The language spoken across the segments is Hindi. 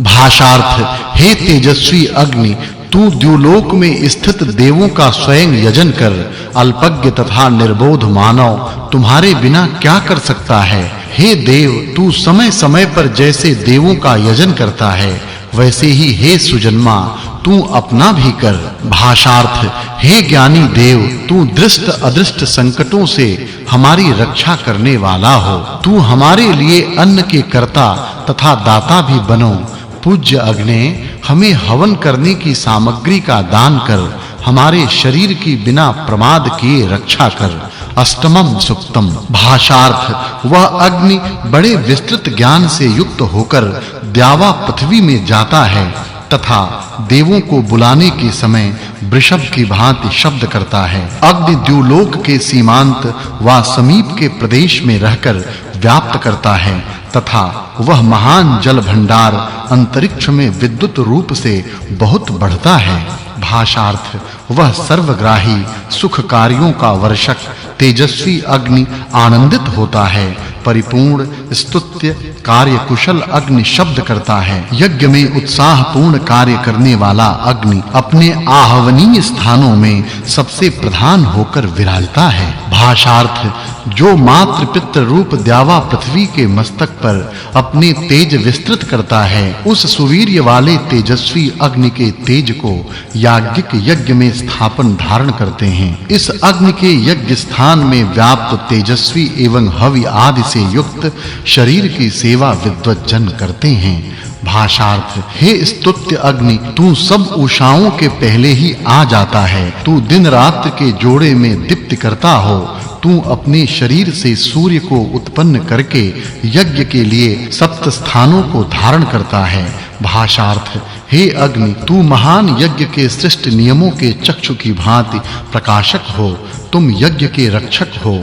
भाषार्थ हे तेजस्वी अग्नि तू द्युलोक में स्थित देवों का स्वयं यजन कर अल्पज्ञ तथा निर्बोध मानव तुम्हारे बिना क्या कर सकता है हे देव तू समय-समय पर जैसे देवों का यजन करता है वैसे ही हे सुजन्मा तू अपना भी कर भाषार्थ हे ज्ञानी देव तू दृष्ट अदृष्ट संकटों से हमारी रक्षा करने वाला हो तू हमारे लिए अन्न के कर्ता तथा दाता भी बनो पूज्य अग्ने हमें हवन करने की सामग्री का दान कर हमारे शरीर की बिना प्रमाद किए रक्षा कर अष्टमम सुक्तम भाषार्थ वह अग्नि बड़े विस्तृत ज्ञान से युक्त होकर द्यावा पृथ्वी में जाता है तथा देवों को बुलाने के समय वृषभ की भांति शब्द करता है अग्नि द्युलोक के सीमांत व समीप के प्रदेश में रहकर व्याप्त करता है तथा वह महान जल भंडार अंतरिक्ष में विद्युत रूप से बहुत बढ़ता है भाषार्थ वह सर्वग्राही सुख कार्यों का वर्षक तेजस्वी अग्नि आनंदित होता है परिपूर्ण स्तुत्य कार्य कुशल अग्नि शब्द करता है यज्ञ में उत्साह पूर्ण कार्य करने वाला अग्नि अपने आहवनीय स्थानों में सबसे प्रधान होकर विराजता है भाषार्थ जो मातृ पितृ रूप द्यावा पृथ्वी के मस्तक पर अपने तेज विस्तृत करता है उस सुवीर्य वाले तेजस्वी अग्नि के तेज को याज्ञिक यज्ञ में स्थापन धारण करते हैं इस अग्नि के यज्ञ स्थान में व्याप्त तेजस्वी एवं हवि आदि से युक्त शरीर की सेवा विद्वत जन करते हैं भाषार्थ हे स्तुत्य अग्नि तू सब उषाओं के पहले ही आ जाता है तू दिन रात के जोड़े में दीप्ति करता हो तू अपने शरीर से सूर्य को उत्पन्न करके यज्ञ के लिए सप्त स्थानों को धारण करता है भाषार्थ हे अग्नि तू महान यज्ञ के सृष्ट नियमों के चक्षु की भांति प्रकाशक हो तुम यज्ञ के रक्षक हो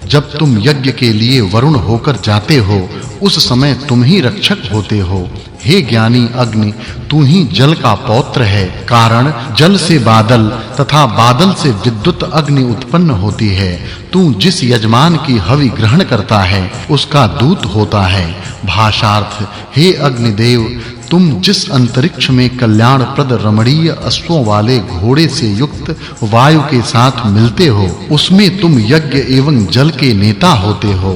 जब तुम यज्ञ के लिए वरुण होकर जाते हो उस समय तुम ही रक्षक होते हो हे ज्ञानी अग्नि तू ही जल का पौत्र है कारण जल से बादल तथा बादल से विद्युत अग्नि उत्पन्न होती है तू जिस यजमान की हवि ग्रहण करता है उसका दूत होता है भाषार्थ हे अग्निदेव तुम जिस अंतरिक्ष में कल्याणप्रद रमणीय अश्वों वाले घोड़े से युक्त वायु के साथ मिलते हो उसमें तुम यज्ञ एवं जल के नेता होते हो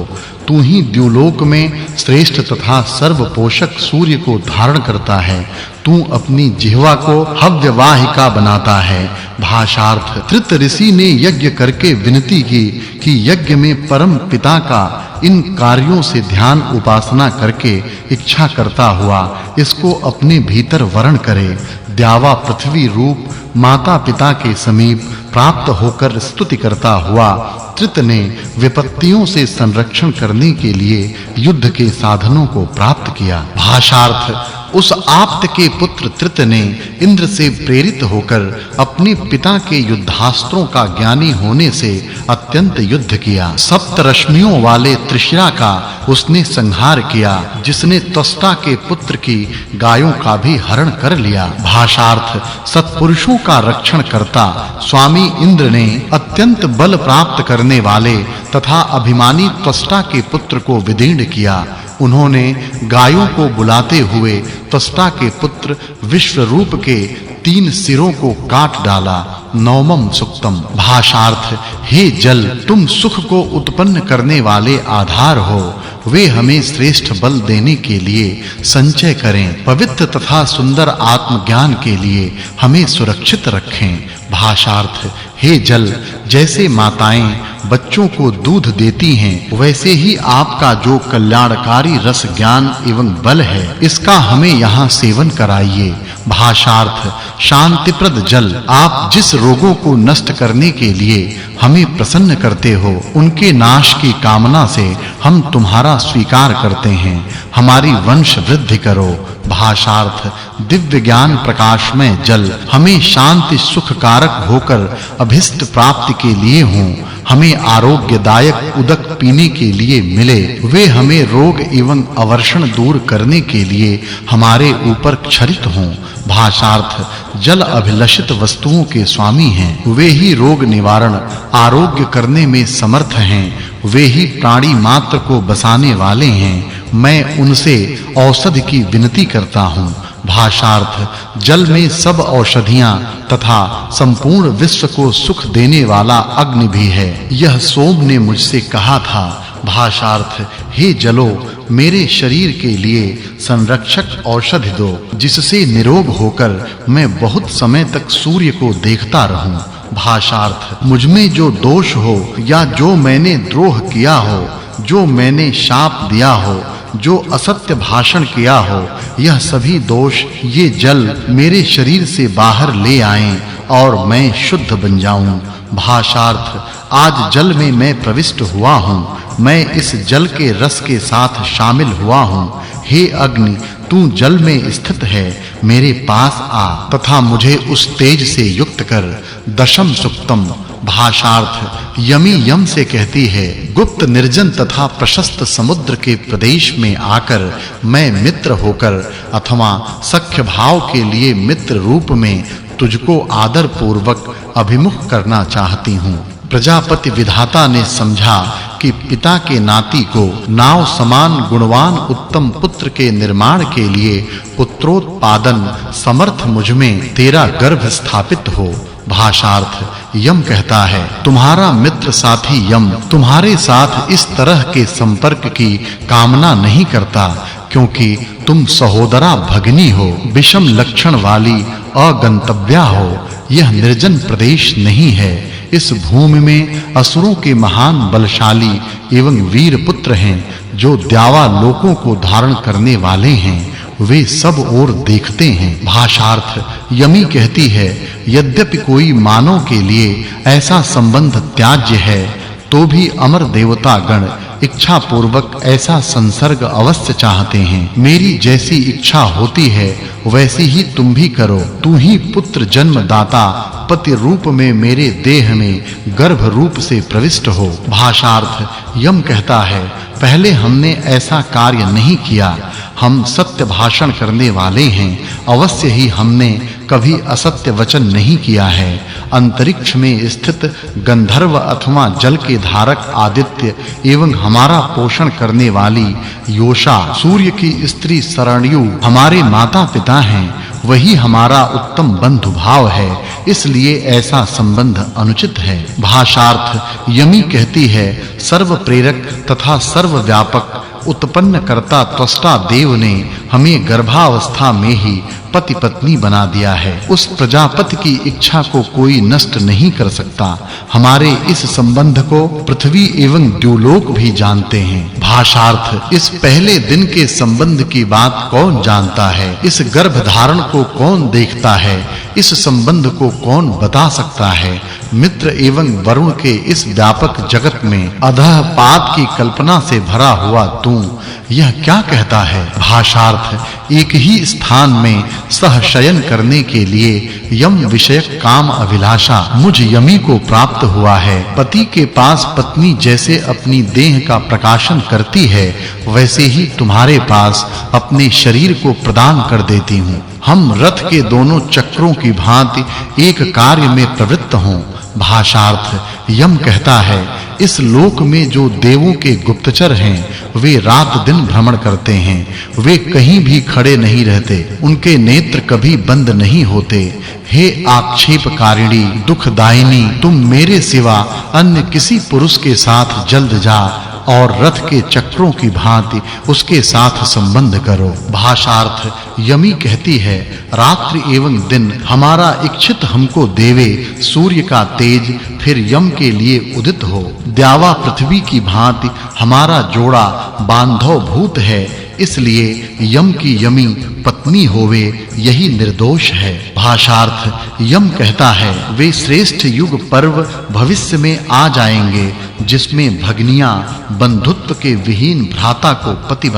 तू ही द्युलोक में श्रेष्ठ तथा सर्वपोषक सूर्य को धारण करता है तू अपनी जिह्वा को हव्यवाहिका बनाता है भाषार्थ तृत ऋषि ने यज्ञ करके विनती की कि यज्ञ में परम पिता का इन कार्यों से ध्यान उपासना करके इच्छा करता हुआ इसको अपने भीतर वरण करे द्यावा पृथ्वी रूप माता पिता के समीप प्राप्त होकर स्तुति करता हुआ तृत ने विपत्तियों से संरक्षण करने के लिए युद्ध के साधनों को प्राप्त किया भाषार्थ उस आप्त के पुत्र तृत ने इंद्र से प्रेरित होकर अपने पिता के युद्धास्त्रों का ज्ञानी होने से अत्यंत युद्ध किया सप्त रश्मियों वाले त्रिशिरा का उसने संहार किया जिसने त्वष्टा के पुत्र की गायों का भी हरण कर लिया भाषार्थ सत्पुरुषों का रक्षण करता स्वामी इंद्र ने अत्यंत बल प्राप्त करने वाले तथा अभिमानी त्वष्टा के पुत्र को विदीर्ण किया उन्होंने गायों को बुलाते हुए त्वष्टा के पुत्र विश्वरूप के 3 सिरों को काट डाला नवमम सुक्तम भाषार्थ हे जल तुम सुख को उत्पन्न करने वाले आधार हो वे हमें श्रेष्ठ बल देने के लिए संचय करें पवित्र तथा सुंदर आत्मज्ञान के लिए हमें सुरक्षित रखें भाषार्थ हे जल जैसे माताएं बच्चों को दूध देती हैं वैसे ही आपका जो कल्याणकारी रस ज्ञान एवं बल है इसका हमें यहाँ सेवन कराइए भाषार्थ शांतिप्रद जल आप जिस रोगों को नष्ट करने के लिए हमें प्रसन्न करते हो उनके नाश की कामना से हम तुम्हारा स्वीकार करते हैं हमारी वंश वृद्धि करो भाषार्थ दिव्य ज्ञान प्रकाशमय जल हमें शांति सुख कारक होकर अभिष्ट प्राप्ति के लिए हों हमें आरोग्यदायक उदक पीने के लिए मिले वे हमें रोग एवं अवर्षण दूर करने के लिए हमारे ऊपर क्षरित हों भाषार्थ जल अभिलषित वस्तुओं के स्वामी हैं वे ही रोग निवारण आरोग्य करने में समर्थ हैं वे ही प्राणी मात्र को बसाने वाले हैं मैं उनसे औषधि की विनती करता हूँ भाषार्थ जल में सब औषधियां तथा संपूर्ण विश्व को सुख देने वाला अग्नि भी है। यह सोम ने मुझसे कहा था। भाषार्थ हे जलो, मेरे शरीर के लिए संरक्षक औषधि दो, जिससे निरोग होकर मैं बहुत समय तक सूर्य को देखता रहूं। भाषार्थ मुझमें जो दोष हो या जो मैंने द्रोह किया हो, जो मैंने शाप दिया हो, जो असत्य भाषण किया हो, यह सभी दोष ये जल मेरे शरीर से बाहर ले आएं और मैं शुद्ध बन जाऊं। भाषार्थ आज जल में मैं प्रविष्ट हुआ हूं, मैं इस जल के रस के साथ शामिल हुआ हूं। हे अग्नि, तू जल में स्थित है, मेरे पास आ तथा मुझे उस तेज से युक्त कर। दशम सुक्तम। भाषार्थ यमी यम से कहती है, गुप्त निर्जन तथा प्रशस्त समुद्र के प्रदेश में आकर मैं मित्र होकर अथवा सख्य भाव के लिए मित्र रूप में तुझको आदर पूर्वक अभिमुख करना चाहती हूँ। प्रजापति विधाता ने समझा कि पिता के नाती को नाव समान गुणवान उत्तम पुत्र के निर्माण के लिए पुत्रोत्पादन समर्थ मुझमें तेरा गर्भ स्थापित हो। भाषार्थ यम कहता है, तुम्हारा मित्र साथी यम तुम्हारे साथ इस तरह के संपर्क की कामना नहीं करता, क्योंकि तुम सहोदरा भगिनी हो, विषम लक्षण वाली अगंतव्या हो। यह निर्जन प्रदेश नहीं है। इस भूमि में असुरों के महान बलशाली एवं वीर पुत्र हैं, जो द्यावा लोकों को धारण करने वाले हैं। वे सब ओर देखते हैं। भाषार्थ यमी कहती है, यद्यपि कोई मानव के लिए ऐसा संबंध त्याज्य है, तो भी अमर देवता गण इच्छा पूर्वक ऐसा संसर्ग अवश्य चाहते हैं। मेरी जैसी इच्छा होती है वैसी ही तुम भी करो। तू ही पुत्र जन्मदाता पति रूप में मेरे देह में गर्भ रूप से प्रविष्ट हो। भाषार्थ यम कहता है, पहले हमने ऐसा कार्य नहीं किया। हम सत्य भाषण करने वाले हैं। अवश्य ही हमने कभी असत्य वचन नहीं किया है। अंतरिक्ष में स्थित गंधर्व अथवा जल के धारक आदित्य एवं हमारा पोषण करने वाली योषा, सूर्य की स्त्री सरण्यु हमारे माता-पिता हैं। वही हमारा उत्तम बंधु भाव है, इसलिए ऐसा संबंध अनुचित है। भाषार्थ यमी कहती है, सर्व प्रेरक तथा सर्वव्यापक उत्पन्न करता त्वष्टा देव ने हमें गर्भावस्था में ही पति पत्नी बना दिया है। उस प्रजापति की इच्छा को कोई नष्ट नहीं कर सकता। हमारे इस संबंध को पृथ्वी एवं द्युलोक भी जानते हैं। भाषार्थ इस पहले दिन के संबंध की बात कौन जानता है? इस गर्भ धारण को कौन देखता है? इस संबंध को कौन बता सकता है? मित्र एवं वरुण के इस व्यापक जगत में अधः पाद की कल्पना से भरा हुआ तू यह क्या कहता है? भाषार्थ एक ही स्थान में सहशयन करने के लिए यम विषयक काम अभिलाषा मुझ यमी को प्राप्त हुआ है। पति के पास पत्नी जैसे अपनी देह का प्रकाशन करती है, वैसे ही तुम्हारे पास अपने शरीर को प्रदान कर देती हूँ। हम रथ के दोनों चक्रों की भांति एक कार्य में प्रवृत्त हों। भाषार्थ यम कहता है, इस लोक में जो देवों के गुप्तचर हैं, वे रात दिन भ्रमण करते हैं। वे कहीं भी खड़े नहीं रहते, उनके नेत्र कभी बंद नहीं होते। हे आक्षेपकारिणी, दुखदायिनी, तुम मेरे सिवा अन्य किसी पुरुष के साथ जल्द जा और रथ के चक्रों की भांति उसके साथ संबंध करो। भाषार्थ यमी कहती है, रात्रि एवं दिन हमारा इच्छित हमको देवे। सूर्य का तेज फिर यम के लिए उदित हो। द्यावा पृथ्वी की भांति हमारा जोड़ा बांधव भूत है, इसलिए यम की यमी पत्नी होवे, यही निर्दोष है। भाषार्थ यम कहता है, वे श्रेष्ठ युग पर्व भविष्य में आ जाएंगे, जिसमें भगनियां बंधुत्व के विहीन भ्राता को पति